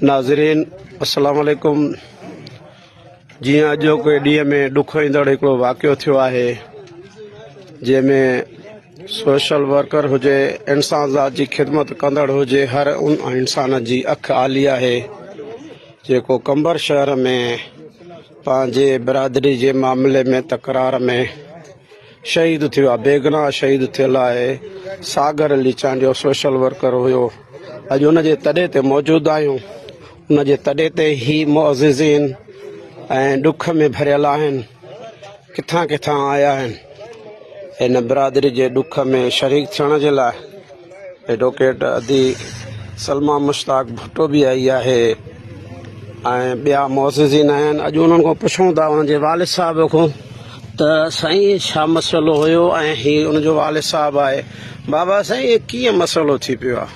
नाज़रीन अस्सलाम वालेकुम। जी अॼु कोई ॾींहं में ॾुख ईंदड़ हिकिड़ो वाक़ियो थियो आहे जंहिंमें सोशल वर्कर हुजे, इंसान ज़ात जी ख़िदमत कंदड़ हुजे, हर उन इंसान जी अखि आली आहे जेको कंबर शहर में पंहिंजे बिरादरी जे मामले में तकरार में शहीद थियो आहे, बेगुनाह शहीद थियल आहे। सागर अली चांडियो सोशल वर्कर हुयो। अॼु उनजे तॾे ते मौजूदु आहियूं। उनजे तॾे ते ही मुअज़्ज़िज़ीन ऐं ॾुख में भरियल आहिनि, किथां किथां आया आहिनि हिन बिरादरी जे ॾुख में शरीक थियण जे लाइ। एडवोकेट अदी सलमा मुश्ताक भुट्टो बि आई आहे ऐं ॿिया मुअज़्ज़िज़ीन आहिनि। अॼु उन्हनि खां पुछूं था उनजे वालिद साहिब खां त साईं छा मसइलो हुयो ऐं ही उनजो वालिद साहिबु आहे। बाबा साईं कीअं मसइलो थी पियो आहे?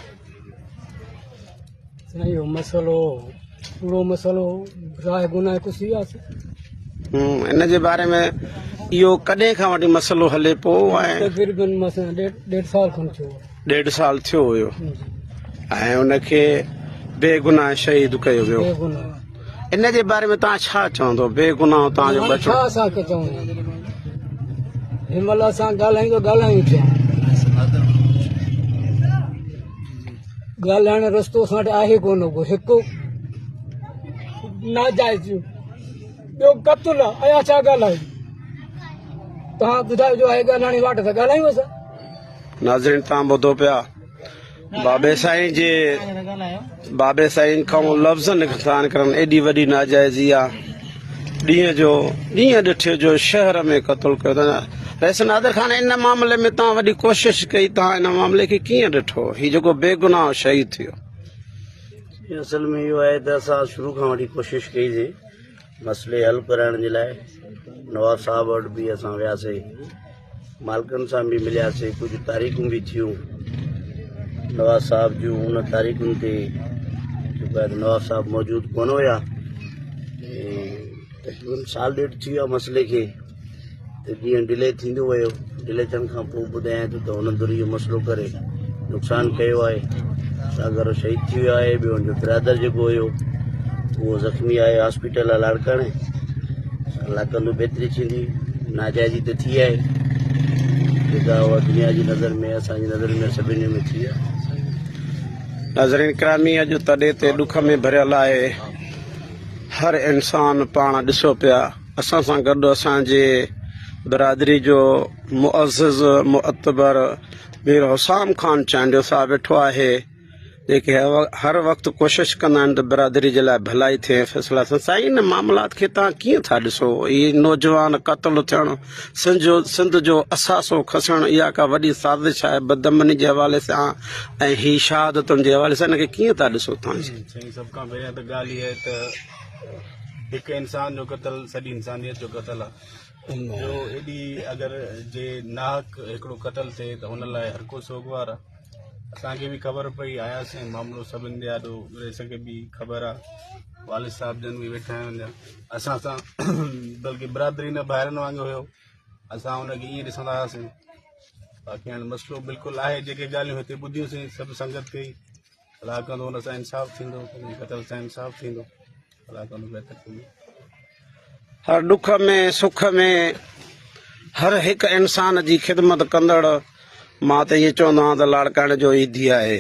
साईं इहो मसइलो पूरो मसइलो राह गुनाह कुझु थी आहे। इन जे बारे में इहो कॾहिं खां वठी मसइलो हले पोइ ऐं तक़रीबन ॾेढ साल खनि थियो। 1.5 साल थियो हुयो ऐं उनखे बेगुनाह शहीद कयो वियो। बेगुनाह इन जे बारे में तव्हां छा चवंदो? बेगुनाह तव्हांजो छा बचो असांखे चवणो? हिनमहिल असां ॻाल्हायूं पिया, ॻाल्हाइण जो रस्तो असां वटि आहे कोन को। हिकु नाजाइज़, ॿियो क़त्ल आहे। अयां छा ॻाल्हायूं? तव्हां ॿुधायो जो आहे ॻाल्हाइण जी वाट त ॻाल्हायूं असां। नाज़रीन तव्हां ॿुधो पिया, बाबे साईं खां लफ़्ज़ निकिता निकिरनि, एॾी वॾी नाजाइज़ी आहे। ॾींहं ॾिठे जो शहर में क़त्ल कयो था। वैसे नादिर खान, इन मामले में तव्हां वॾी कोशिशि कई, तव्हां इन मामले खे कीअं ॾिठो? हीउ जेको बेगुनाह शहीद थियो, असल में इहो आहे त असां शुरू खां वठी कोशिशि कईसीं मसइले हल कराइण जे लाइ। नवाब साहब वटि बि असां वियासीं, मालिकनि सां बि मिलियासीं, कुझु तारीख़ूं बि थियूं नवाब साहब जूं। उन तारीख़ुनि ते जेको आहे नवाब साहब मौजूदु कोन हुया। तक़रीबन साल ॾेढ थी वियो आहे मसइले खे। त जीअं डिले थींदो वियो, डिले थियण खां पोइ ॿुधायां थो त हुननि दूर इहो मसइलो करे नुक़सानु कयो आहे। सागर शहीद थी वियो आहे। ॿियो हुनजो बिरादर जेको हुयो उहो ज़ख़्मी आहे, हॉस्पिटल आहे लाड़काणे। अलाह कंदो बहितरी थींदी। नाजाइज़ी त थी आहे जेका उहा दुनिया जी नज़र में, असांजी नज़र में, सभिनी में थी आहे। नाज़रीन गिरामी, अॼु तॾे ते ॾुख में भरियल आहे। हर इंसान पाण ॾिसो पिया, असां सां गॾु असांजे बिरादरी जो मुअज़्ज़िज़ मुअतबर मीर हुसाम खान चांडियो साहिबु वेठो आहे, जेके हर वक़्तु कोशिशि कंदा आहिनि त बिरादरी जे लाइ भलाई थिए, फ़ैसिला थियनि। साईं इन मामलात खे तव्हां कीअं था ॾिसो? हीअ नौजवान क़त्ल थियणु, सिंध जो असासो खसणु, इहा का वॾी साज़िश आहे बदअमनी जे हवाले सां ऐं ही शहादतुनि जे हवाले सां। इनखे कीअं था ॾिसो तव्हां? साईं सभ खां पहिरियों त ॻाल्हि इहा आहे त हिकु इंसान जो क़त्ल सॼी इंसानियत जो क़त्ल आहे। जो एॾी अगरि जे नाहक हिकिड़ो क़त्ल थिए त हुन लाइ हर को सोगवार आहे। असांखे बि ख़बर पई, आयासीं, मामिलो सभिनि ॾाढो खे बि ख़बर आहे। वालिद साहिब जन बि वेठा आहिनि असां सां, बल्कि बिरादरी न ॿाहिरनि वांगुरु हुयो। असां हुनखे ईअं ॾिसंदा हुआसीं। बाक़ी हाणे मसइलो बिल्कुलु आहे, जेके ॻाल्हियूं हिते ॿुधियूंसीं सभु संगत कई। अलाह कंदो हुन सां इंसाफ़ु थींदो, क़त्ल सां इंसाफ़ु थींदो। अलाह कंदो बहितर थींदो। हर ॾुख में सुख में हर हिकु इंसान जी ख़िदमत कंदड़, मां त इहे चवंदो आहियां त लाड़काणे जो ईदी आहे।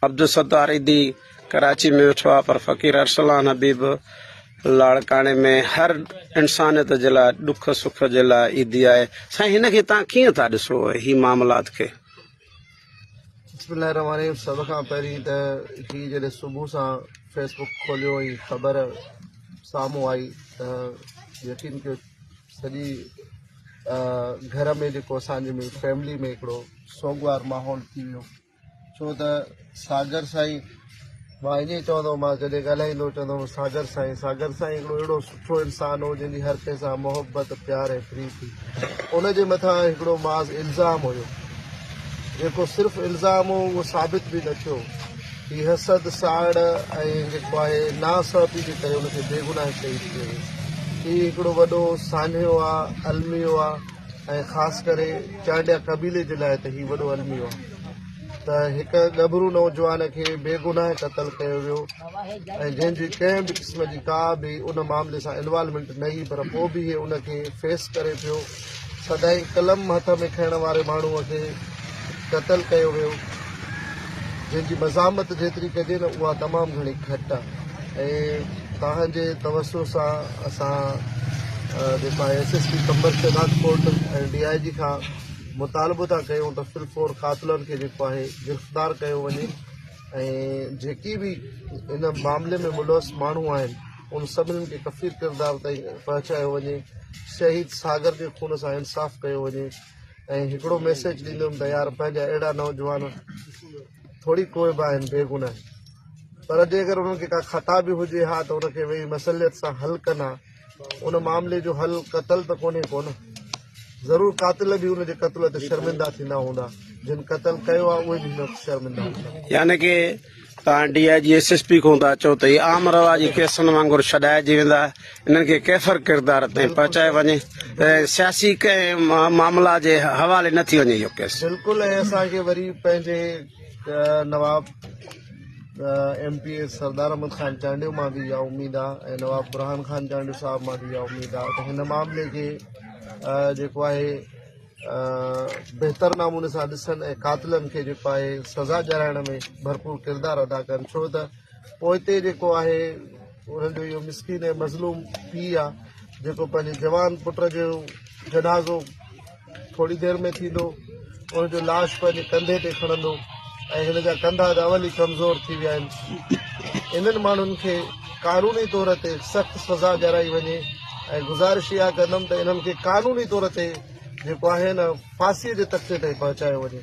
अब्दुल सत्तार ईदी कराची में वेठो आहे, पर फ़क़ीर अरसलान हबीब लाड़काणे में हर इंसानियत जे लाइ, ॾुख सुख जे लाइ ईदी आहे। साईं हिन खे तव्हां कीअं था ॾिसो ही मामलात खे? बिस्मिल्लाहिर्रहमानिर्रहीम। सभ खां पहिरीं त ही जॾहिं सुबुह सां फेसबुक खोलियो ऐं ख़बर साम्हूं आई त यकीन कयो सॼी घर में जेको असांजे में फैमिली में हिकिड़ो सोगवार माहौल थी वियो। छो त सागर साईं, मां ईअं चवंदो, मां जॾहिं ॻाल्हाईंदो चवंदो सागर साईं हिकिड़ो अहिड़ो सुठो इंसानु हो जंहिंजी हर कंहिं सां मोहबत प्यार ऐं प्रीति। उनजे मथां हिकिड़ो माज़ इल्ज़ाम हुयो, जेको सिर्फ़ु इल्ज़ाम हो, उहो साबित बि न थियो। हीअ हसद साड़ ऐं जेको आहे नासवाबी जे करे हुनखे बेगुनाह शहीद कयो। हीउ हिकिड़ो वॾो सान्हो आहे, अलमियो आहे, ऐं ख़ासि करे चांडिया क़बीले जे लाइ त हीउ वॾो अलमियो आहे। त हिकु गभरू नौजवान खे बेगुनाह क़तल कयो वियो ऐं जंहिंजी कंहिं बि क़िस्म जी का बि उन मामले सां इन्वॉल्वमेंट न हुई, पर पोइ बि इहे उनखे फेस करे पियो। सदाईं कलम हथ में खणण वारे माण्हूअ खे क़तल कयो वियो, जंहिंजी मज़ामत जेतिरी कजे न उहा तमामु घणी घटि आहे। ऐं तव्हांजे तवसो सां असां जेको आहे SSP कंबर शहदाद कोर्ट ऐं DIG खां मुतालबो था कयूं त फिलफोर कातिलनि खे जेको आहे गिरफ़्तार कयो वञे ऐं जेकी बि इन मामले में मुलवस माण्हू आहिनि उन सभिनीनि खे कफ़ीर किरदार ताईं पहुचायो वञे, शहीद सागर जे खून सां इंसाफ़ कयो वञे। ऐं हिकिड़ो मैसेज ॾींदुमि त यार पंहिंजा अहिड़ा नौजवान थोरी कोई बि आहिनि बेगुनाह, पर जेकर उन्हनि खे का ख़ता बि हुजे हा त उनखे वेही मसलियत सां हल कंदा। उन मामले जो हल क़तल त कोन्हे कोन, ज़रूरु कातिल बि उनजे क़तल ते शर्मिंदा थींदा हूंदा, जिन क़तल कयो आहे उहे बि न शर्मिंदा हूंदा। यानी कि तव्हां DIG SSP खां था चओ त इहे आम रवाजी केसनि वांगुरु छॾाइजी वेंदा, इन्हनि खे कैफ़र किरदार ताईं पहुचाए वञे, सियासी कंहिं मामला जे हवाले न थी वञे इहो केस। बिल्कुलु। ऐं असांखे वरी पंहिंजे नवाब MPA सरदार अहमद ख़ान चांडियो मां बि इहा उमेदु आहे ऐं नवाब बुरहान ख़ान चांडियो साहिब मां बि इहा उमेदु आहे त हिन मामले खे जेको आहे बहितर नमूने सां ॾिसनि ऐं कातिलनि खे जेको आहे सज़ा ॾियाराइण में भरपूर किरदारु अदा कनि। छो त पोइ हिते जेको आहे उन्हनि जो इहो मिसकिन ऐं मज़लूम पीउ आहे जेको पंहिंजे जवान पुट जो जनाज़ो थोरी देरि में थींदो, उनजो लाश पंहिंजे कंधे ते खणंदो ऐं हिन जा कंधा त अवल ई कमज़ोर थी विया आहिनि। इन्हनि माण्हुनि खे कानूनी तौर ते सख़्तु सज़ा ॾियाराई वञे ऐं गुज़ारिश इहा कंदुमि त इन्हनि खे कानूनी तौर ते जेको आहे न फांसीअ जे तख़्ते ताईं पहुचायो वञे।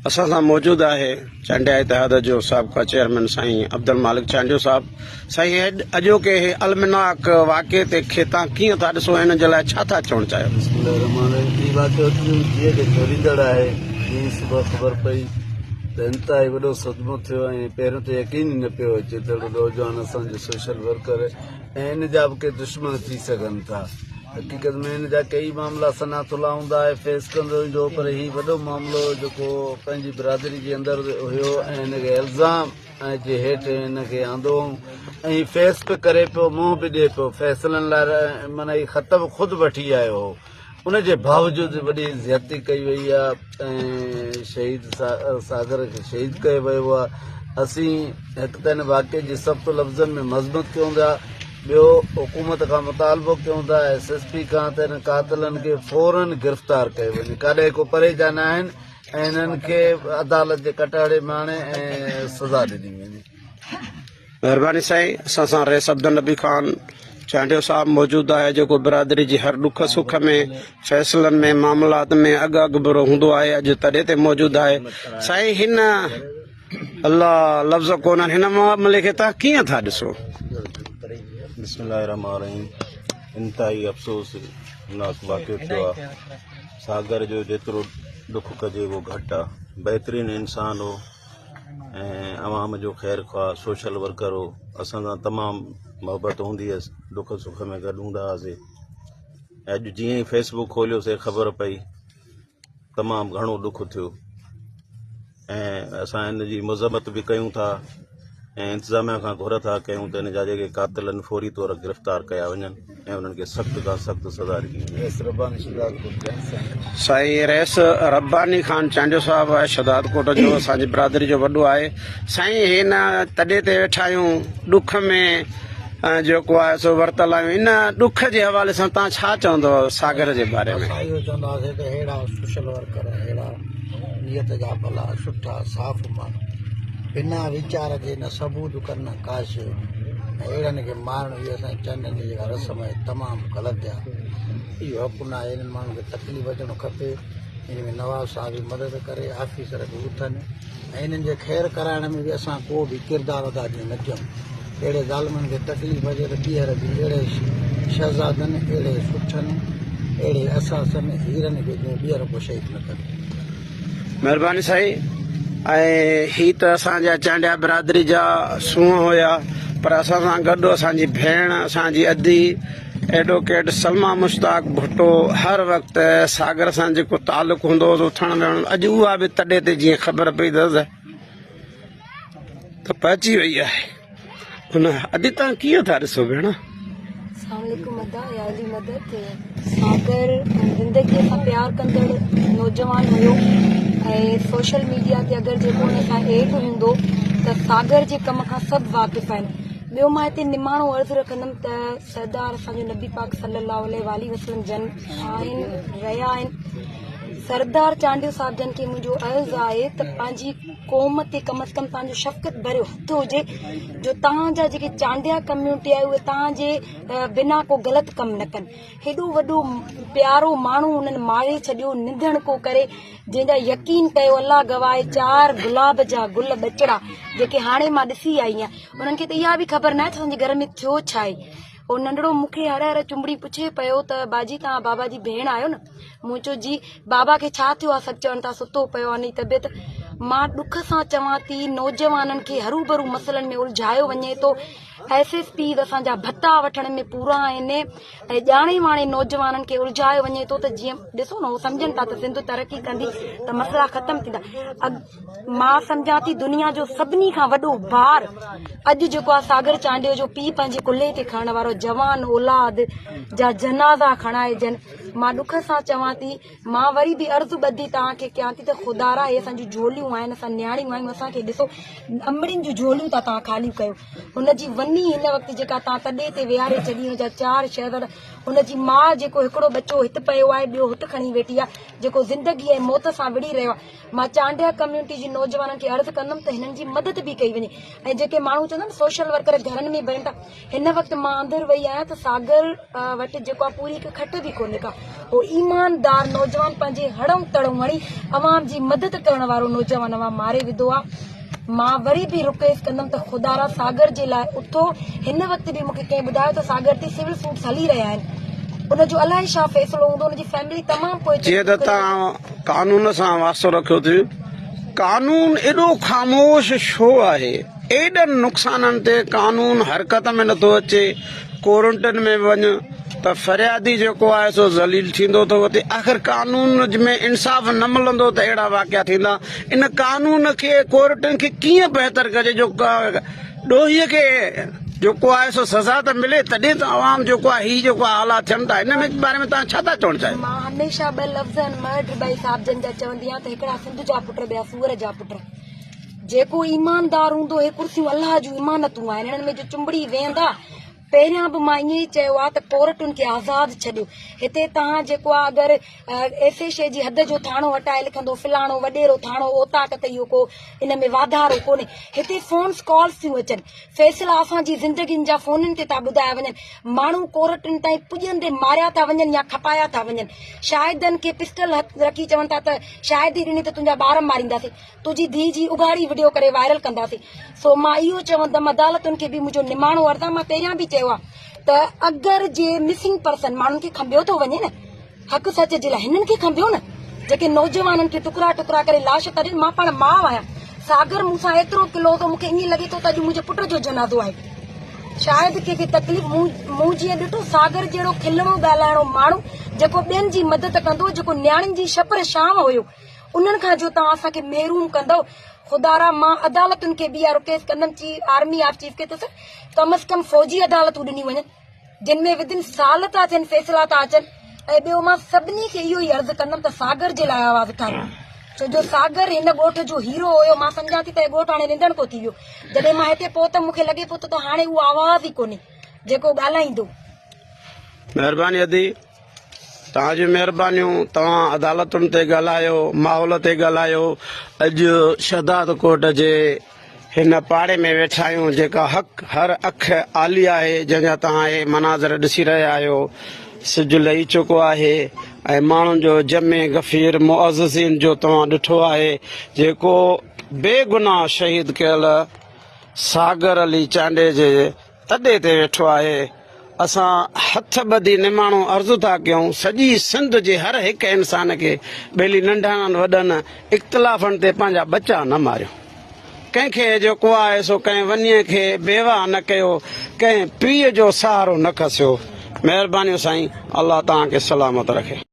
असां सां मौजूदु आहे चांडिया इतिहाद जो साबिक़ा चेयरमैन साईं अब्दुल मालिक चांडियो साहिबु। साईं, अॼोके अलमनाक वाक़े ते खे तव्हां कीअं था ॾिसो, हिन जे लाइ छा था चवणु चाहियो? हीउ वाक़ियो जीअं की छोड़ींदड़ आहे, जीअं सुबुह ख़बर पई त इंतिहाई वॾो सदमो थियो ऐं पहिरियों त यकीन ई न पियो अचे त नौजवान असांजो सोशल वर्कर ऐं इन जा बि के दुश्मन थी सघनि था। हक़ीक़त में इन जा कई मामला सनातुला हूंदा आहे फेस कंदो ईंदो, पर हीउ वॾो मामिलो जेको पंहिंजी बिरादरी जे अंदरि हुयो ऐं हिनखे इल्ज़ाम जे हेठि हिनखे आंदो ऐं फेस बि करे पियो, मुंहुं बि ॾिए पियो, फ़ैसिलनि लाइ माना हीउ ख़त बि ख़ुदि वठी आयो हो। उनजे बावजूदि वॾी ज़्यादती कई वई आहे ऐं शहीद सागर खे शहीद कयो वियो आहे। असीं हिकु त हिन वाक़े जे सख़्त लफ़्ज़नि में मज़बूत कयूं था, ॿियो हुकूमत खां मुतालबो कयूं था SSP खां त हिन कातिलनि खे फौरन गिरफ़्तार कयो वञे, काॾे को परे जा न आहिनि ऐं हिननि खे अदालत जे कटाड़े में आणे ऐं सज़ा ॾिनी वञे। महिरबानी साईं। असां सां रईस अब्दुल नबी ख़ान चांडियो साहिबु मौजूदु आहे जेको बिरादरी जी हर ॾुख सुख में फ़ैसिलनि में मामलात में अॻुभरो हूंदो आहे, अॼु तॾहिं ते मौजूदु आहे। साईं, हिन अल्लाह लफ़्ज़ कोन्हनि, हिन मामले खे तव्हां कीअं था ॾिसो? बिस्मिल्लाहिर्रहमानिर्रहीम। इंतिहाई अफ़सोसनाक वाक़ियो थियो आहे। सागर जो जेतिरो दुख कजे उहो घटि आहे। बहितरीनु इंसान हो ऐं अवाम जो ख़ैर ख़्वाह सोशल वर्कर हो। असां सां तमामु मोहबत हूंदी हुअसि, दुख सुख में गॾु हूंदा हुआसीं। अॼु जीअं ई फेसबुक खोलियोसीं ख़बर पई, तमामु घणो दुख थियो ऐं असां हिन जी मज़म्मत बि कयूं था ऐं इंतिज़ामिया खां घुर था कयूं त हिन जा जेके कातिलनि फौरी तौर गिरफ़्तार कया वञनि ऐं उन्हनि खे सख़्त खां सख़्तु सज़ा ॾिनी वञे। साईं रईस रब्बानी ख़ान चांडियो साहिबु आहे शहदाद कोट जो, असांजी बिरादरी जो वॾो आहे। साईं, हिन तॾहिं ते वेठा आहियूं ॾुख में जेको आहे सो वरितल आहियूं, इन ॾुख जे हवाले सां तव्हां छा चवंदव सागर जे बारे में? असां इहो चवंदासीं त अहिड़ा सोशल वर्कर, अहिड़ा नियत जा भला सुठा साफ़ माण्हू बिना वीचार जे न सबूत कनि न काश, ऐं अहिड़नि खे मारणु इहो असांजे चंडनि जी जेका रस्म आहे तमामु ग़लति आहे। इहो हक़ु न आहे, इन्हनि माण्हुनि खे तकलीफ़ अचणु खपे। इन में नवाब साहिब बि मदद करे, ऑफिसर बि उथनि ऐं इन्हनि जे ख़ैरु कराइण में बि असां को बि किरदारु अदा न कयूं। अहिड़े ज़ालिमनि खे तकलीफ़ अचे त ॿीहर बि अहिड़े शहज़ादनि, अहिड़े सुठनि, अहिड़े असासनि हीरनि खे ॿीहर को शहीद न कनि। महिरबानी साईं। ऐं ही त असांजा चांडिया बिरादरी जा सूंहं हुया, पर असां सां गॾु असांजी भेण, असांजी अधी एडवोकेट सलमा मुश्ताक भुट्टो हर वक़्तु सागर सां जेको तालुक़ु हूंदो हो उथण वेहण, अॼु उहा बि तॾहिं ते जीअं ख़बर पई अथसि त पहुची वई आहे। हुन अॼु तव्हां कीअं था ॾिसो भेण? सागर ज़िंदगीअ सां प्यार कंदड़ नौजवान हुयो ऐं सोशल मीडिया ते अगरि जेको हुन सां एड हूंदो त सागर जे कम खां सभु वाक़िफ़ आहिनि। ॿियो मां हिते निमाणो अर्ज़ु रखंदमि त सरदार असांजो नबी पाक सल्लल्लाहु अलैहि वसल्लम जन आहिनि, रहिया आहिनि। सरदार चांडियो साहिब जन खे मुंहिंजो अर्ज़ु आहे त पंहिंजी क़ौम ते कम से कम तव्हांजो शफ़क़त भरियो हथ हुजे, जो तव्हांजा जेके चांडिया कम्यूनिटी आहे उहे तव्हांजे बिना को ग़लति कमु न कनि। हेॾो वॾो प्यारो माण्हू उन्हनि मारे छॾियो निंदण को करे, जंहिंजा यकीन कयो अल्लाह गवाए 4 गुलाब जा गुल ॿचड़ा जेके हाणे मां ॾिसी आई आहियां, उन्हनि खे त इहा बि ख़बर न आहे त असांजे घर में थियो छा आहे। उहो नंढड़ो मूंखे हर हर चुंबड़ी पुछे पियो त बाजी तव्हां बाबा जी भेण आहियो न? मूं चयो जी। बाबा खे छा थियो आहे? सभु चवनि था सुतो पियो आहे, तबियत। मां ॾुख सां चवां थी नौजवाननि खे हरू भरू मसइलनि में उलझायो वञे थो। SSP असांजा भत्ता वठण में पूरा आहिनि ऐं ॼाणे वाणे नौजवाननि खे उलझायो वञे थो त जीअं ॾिसो न, उहो सम्झनि था त सिंध तरक़ी कंदी त मसइला ख़तम थींदा। मां सम्झां थी दुनिया जो सभिनी खां वॾो भार अॼु जेको आहे सागर चांडियो जो पीउ पंहिंजे कुल्हे ते खणण वारो जवान औलाद जा जनाज़ा खणाइजनि। मां ॾुख सां चवां थी, मां वरी बि अर्ज़ु ॿधी तव्हांखे कयां थी त ख़ुदारा हे असांजूं झोलियूं आहिनि, असां न्याणियूं आहियूं, असांखे ॾिसो अंबड़ियुनि जूं झोलियूं था तव्हां ख़ाली कयो। हुनजी वञी हिन वक़्तु जेका तव्हां तॾे ते विहारे छॾी, हुनजा 4 शहर, हुनजी माउ जेको हिकिड़ो बच्चो हिते पियो आहे, ॿियो हुते खणी वेठी आहे, जेको ज़िंदगी ऐं मौत सां विड़ी रहियो आहे। मां चांडिया कम्यूनिटी जी नौजवाननि खे अर्ज़ु कंदमि त हिननि जी मदद बि कई वञे। ऐं जेके माण्हू चवंदा आहिनि सोशल वर्कर घरनि में भरनि था, हिन वक़्तु मां अंदरि वई आहियां त सागर वटि जेको आहे पूरी हिकु खट बि कोन्हे का। उहो ईमानदार नौजवान पंहिंजे हड़ऊं तड़ऊं हणी अवाम जी मदद करण वारो नौजवान अवां मारे विधो आहे। मां वरी बि रिक्वेस्ट कंदमि त ख़ुदारा सागर जे लाइ उथो। हिन वक़्तु बि मूंखे कंहिं ॿुधायो त सागर ते सिविल सूट्स हली रहिया आहिनि, उनजो अलाए छा फ़ैसिलो हूंदो, उनजी फैमिली तमामु पोइ जीअं त तव्हां कानून सां वास्तो रखियो थियो, कानून एॾो ख़ामोश छो आहे? एॾनि नुक़साननि ते कानून हरकत में नथो अचे। कोर्टनि में वञ त फरियादी जेको आहे सो ज़लील थींदो थो वञे। आख़िर कानून में इंसाफ़ न मिलंदो त अहिड़ा वाक़िया थींदा। इन कानून खे कोर्टनि खे कीअं बहितर कजे जो ॾोहीअ खे जेको आहे सो सज़ा त मिले, तॾहिं त आवाम जेको आहे हीअ जेको हालात थियनि था, हिन में बारे में तव्हां छा था चवणु चाहियो? मां हमेशह 2 लफ़्ज़ मर्द भाई साहब जन जा चवंदी आहियां त हिकिड़ा सिंध जा पुट, ॿिया सूअर जा पुट। जेको ईमानदार हूंदो, हे कुर्सियूं अलाह जूं इमानतूं आहिनि, हिननि में जो चुंबड़ी वेहंदा। पहिरियां बि मां ईअं ई चयो आहे त कोर्टुनि खे आज़ादु छॾियो। हिते तव्हां जेको आहे अगरि ऐसे शइ जी हद जो थाणो हटाए लिखंदो फलाणो वॾेरो थाणो ओताक त इहो को इन में वाधारो कोन्हे। हिते फ़ोन्स कॉल्स थियूं अचनि, फ़ैसिला असांजी ज़िंदगियुनि जा फ़ोननि ते था ॿुधाया वञनि। माण्हू कोर्टुनि ताईं पुॼंदे मारिया था वञनि या खपाया था वञनि। शाहिदनि खे पिस्टल रखी चवनि था त शाहिदी ॾिनी त तुंहिंजा ॿार मारींदासीं, तुंहिंजी धीउ जी उघाड़ी वीडियो करे वायरल कंदासीं। सो मां इहो चवंदमि अदालतुनि खे बि मुंहिंजो निमाणो अर्ज़ु आहे। मां पहिरियां बि चयो आहे त अगरि जे मिसिंग पर्सन माण्हुनि खे खंबियो थो वञे न, हक़ सच जे लाइ हिननि खे खंबियो न, जेके नौजवाननि खे टुकड़ा टुकड़ा करे लाश था ॾियनि। मां पाण माउ आहियां, सागर मूंसां एतिरो किलो तो मूंखे ईअं लॻे थो त अॼु मुंहिंजे पुट जो जनाज़ो आहे। शायदि कंहिंखे तकलीफ़, मूं जीअं ॾिठो सागर जहिड़ो खिलणो ॻाल्हाइणो माण्हू जेको ॿियनि जी मदद कंदो, जेको न्याणियुनि जी छपर शाम हुयो, उन्हनि खां जो तव्हां असांखे महरूम कंदव। ख़ुदारा मां अदालतुनि खे बि इहा रिक्वेस्ट कंदमि, आर्मी ऑफ चीफ खे त कम से कम फ़ौजी अदालतूं ॾिनियूं वञनि, जिन में विदिन साल था थियनि फ़ैसिला था अचनि। ऐं ॿियो मां सभिनी खे इहो ई अर्ज़ु कंदमि त सागर जे लाइ आवाज़ उठायो, छो जो सागर हिन ॻोठ जो हीरो हुयो। मां सम्झां थी त ॻोठ हाणे निंदण को थी वियो। जॾहिं मां हिते पहुतमि मूंखे लॻे पियो त हाणे उहो आवाज़ ई कोन्हे जेको ॻाल्हाईंदो। महिरबानी अदी, तव्हांजी महिरबानियूं। तव्हां अदालतुनि ते ॻाल्हायो, माहौल ते ॻाल्हायो। अॼु शहदाद कोर्ट जे हिन पाड़े में वेठा आहियूं, जेका हर अख आली आहे, जंहिंजा तव्हां हे मनाज़र ॾिसी रहिया आहियो। सिज लही चुको आहे ऐं माण्हुनि जो जमे गफ़ीर मुअज़्ज़िज़ीन जो तव्हां ॾिठो आहे, जेको बेगुनाह शहीद कयल सागर अली चांडे जे तॾे ते वेठो आहे। असां हथ ॿधी निमाणो अर्ज़ु था कयूं सॼी सिंध जे हर हिकु इंसान खे, ॿेली नंढनि वॾनि इख़्तिलाफ़नि ते पंहिंजा बचा न मारियो। कंहिंखे जेको आहे सो कंहिं वञे खे बेवा न कयो, कंहिं पीउ जो सहारो न खसियो। महिरबानी साईं, अल्लाह तव्हांखे सलामत रखे।